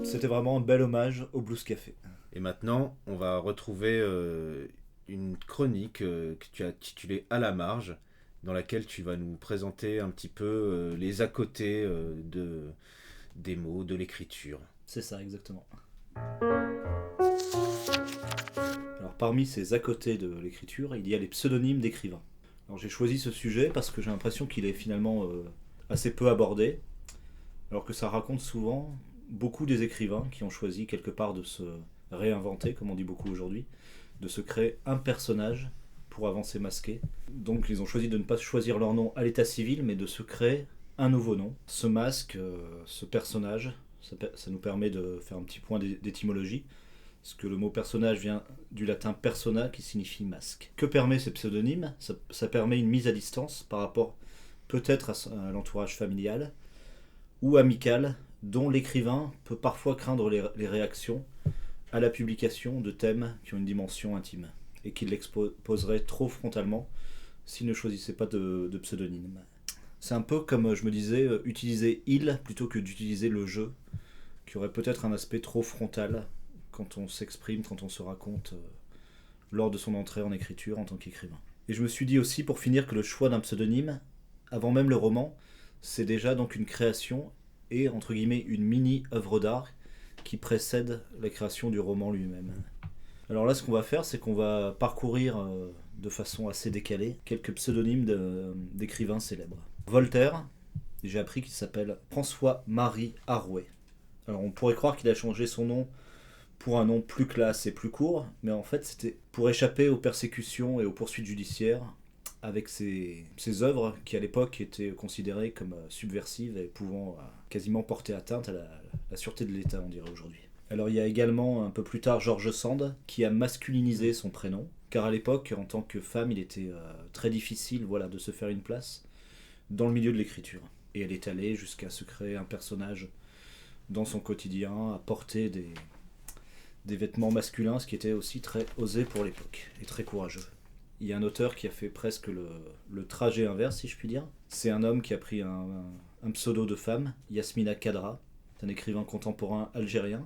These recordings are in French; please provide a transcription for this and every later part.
C'était vraiment un bel hommage au Blues Café. Et maintenant, on va retrouver une chronique que tu as titulée À la marge, dans laquelle tu vas nous présenter un petit peu les à côté des mots, de l'écriture. C'est ça, exactement. Alors, parmi ces à côté de l'écriture, il y a les pseudonymes d'écrivains. Alors, j'ai choisi ce sujet parce que j'ai l'impression qu'il est finalement assez peu abordé, alors que ça raconte souvent beaucoup des écrivains qui ont choisi quelque part de se réinventer, comme on dit beaucoup aujourd'hui, de se créer un personnage pour avancer masqué. Donc ils ont choisi de ne pas choisir leur nom à l'état civil, mais de se créer un nouveau nom. Ce masque, ce personnage, ça nous permet de faire un petit point d'étymologie, parce que le mot personnage vient du latin persona qui signifie masque. Que permet ces pseudonymes ça permet une mise à distance par rapport peut-être à l'entourage familial ou amical, dont l'écrivain peut parfois craindre les réactions à la publication de thèmes qui ont une dimension intime et qui l'exposeraient trop frontalement s'il ne choisissait pas de pseudonyme. C'est un peu comme je me disais, utiliser il plutôt que d'utiliser le je, qui aurait peut-être un aspect trop frontal quand on s'exprime, quand on se raconte lors de son entrée en écriture en tant qu'écrivain. Et je me suis dit aussi pour finir que le choix d'un pseudonyme, avant même le roman, c'est déjà donc une création et entre guillemets une mini œuvre d'art qui précède la création du roman lui-même. Alors là, ce qu'on va faire, c'est qu'on va parcourir de façon assez décalée quelques pseudonymes d'écrivains célèbres. Voltaire, j'ai appris qu'il s'appelle François-Marie Arouet. Alors on pourrait croire qu'il a changé son nom pour un nom plus classe et plus court, mais en fait c'était pour échapper aux persécutions et aux poursuites judiciaires avec ses œuvres qui à l'époque étaient considérées comme subversives et pouvant quasiment porter atteinte à la sûreté de l'État, on dirait aujourd'hui. Alors il y a également un peu plus tard George Sand qui a masculinisé son prénom, car à l'époque en tant que femme il était très difficile de se faire une place dans le milieu de l'écriture. Et elle est allée jusqu'à se créer un personnage dans son quotidien, à porter des vêtements masculins, ce qui était aussi très osé pour l'époque et très courageux. Il y a un auteur qui a fait presque le trajet inverse, si je puis dire. C'est un homme qui a pris un pseudo de femme, Yasmina Kadra. C'est un écrivain contemporain algérien.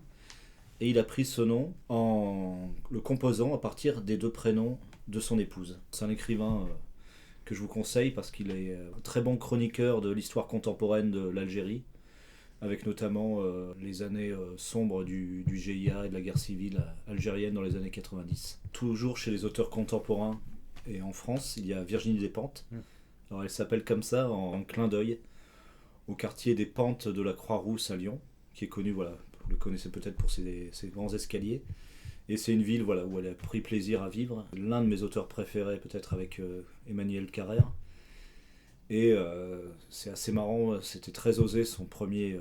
Et il a pris ce nom en le composant à partir des deux prénoms de son épouse. C'est un écrivain que je vous conseille parce qu'il est un très bon chroniqueur de l'histoire contemporaine de l'Algérie, avec notamment les années sombres du GIA et de la guerre civile algérienne dans les années 90. Toujours chez les auteurs contemporains et en France, il y a Virginie Despentes. Alors elle s'appelle comme ça en clin d'œil au quartier des Pentes de la Croix-Rousse à Lyon, qui est connu, vous le connaissez peut-être pour ses grands escaliers. Et c'est une ville où elle a pris plaisir à vivre. L'un de mes auteurs préférés, peut-être avec Emmanuel Carrère. Et c'est assez marrant, c'était très osé son premier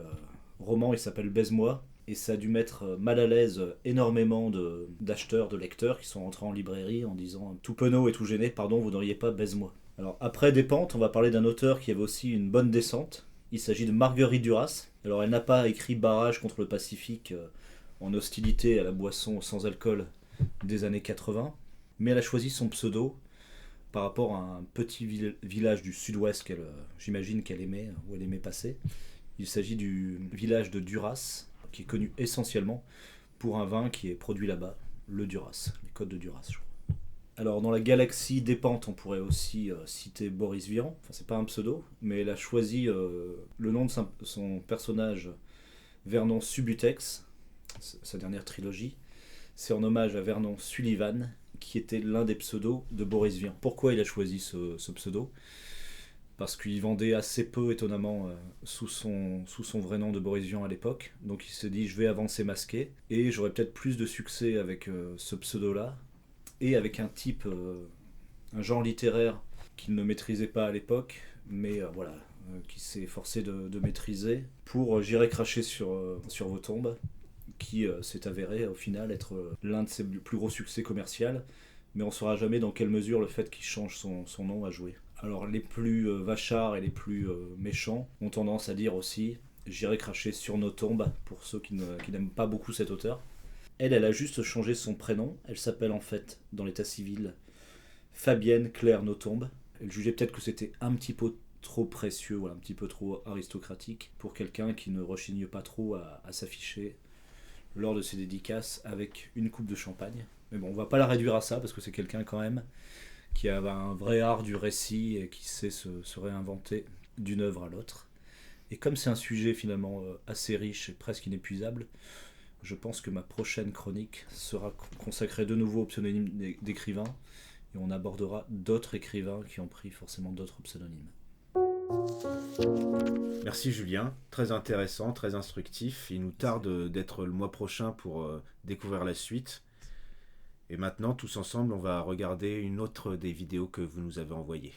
roman, il s'appelle Baise-moi. Et ça a dû mettre mal à l'aise énormément d'acheteurs, de lecteurs qui sont rentrés en librairie en disant tout penaud et tout gêné, pardon, vous n'auriez pas Baise-moi. Alors après Despentes, on va parler d'un auteur qui avait aussi une bonne descente. Il s'agit de Marguerite Duras. Alors elle n'a pas écrit Barrage contre le Pacifique en hostilité à la boisson sans alcool des années 80, mais elle a choisi son pseudo par rapport à un petit village du sud-ouest j'imagine qu'elle aimait, où elle aimait passer. Il s'agit du village de Duras, qui est connu essentiellement pour un vin qui est produit là-bas, le Duras, les côtes de Duras, je crois. Alors dans la galaxie des Pentes, on pourrait aussi citer Boris Vian. Enfin, c'est pas un pseudo, mais elle a choisi le nom de son personnage Vernon Subutex, sa dernière trilogie. C'est en hommage à Vernon Sullivan, qui était l'un des pseudos de Boris Vian. Pourquoi il a choisi ce pseudo ? Parce qu'il vendait assez peu, étonnamment, sous son vrai nom de Boris Vian à l'époque. Donc il s'est dit, je vais avancer masqué, et j'aurai peut-être plus de succès avec ce pseudo-là, et avec un genre littéraire qu'il ne maîtrisait pas à l'époque, mais qui s'est efforcé de maîtriser, pour J'irai cracher sur vos tombes, qui s'est avéré au final être l'un de ses plus gros succès commerciaux, mais on ne saura jamais dans quelle mesure le fait qu'il change son nom a joué. Alors les plus vachards et les plus méchants ont tendance à dire aussi J'irai cracher sur nos tombes, pour ceux qui n'aiment pas beaucoup cet auteur. Elle a juste changé son prénom, elle s'appelle en fait dans l'état civil Fabienne Claire Notombe. Elle jugeait peut-être que c'était un petit peu trop précieux, voilà, un petit peu trop aristocratique pour quelqu'un qui ne rechigne pas trop à s'afficher lors de ses dédicaces avec une coupe de champagne. Mais bon, on va pas la réduire à ça parce que c'est quelqu'un quand même qui a un vrai art du récit et qui sait se réinventer d'une œuvre à l'autre. Et comme c'est un sujet finalement assez riche et presque inépuisable, je pense que ma prochaine chronique sera consacrée de nouveau aux pseudonymes d'écrivains et on abordera d'autres écrivains qui ont pris forcément d'autres pseudonymes. Merci Julien, très intéressant, très instructif. Il nous tarde d'être le mois prochain pour découvrir la suite. Et maintenant, tous ensemble, on va regarder une autre des vidéos que vous nous avez envoyées.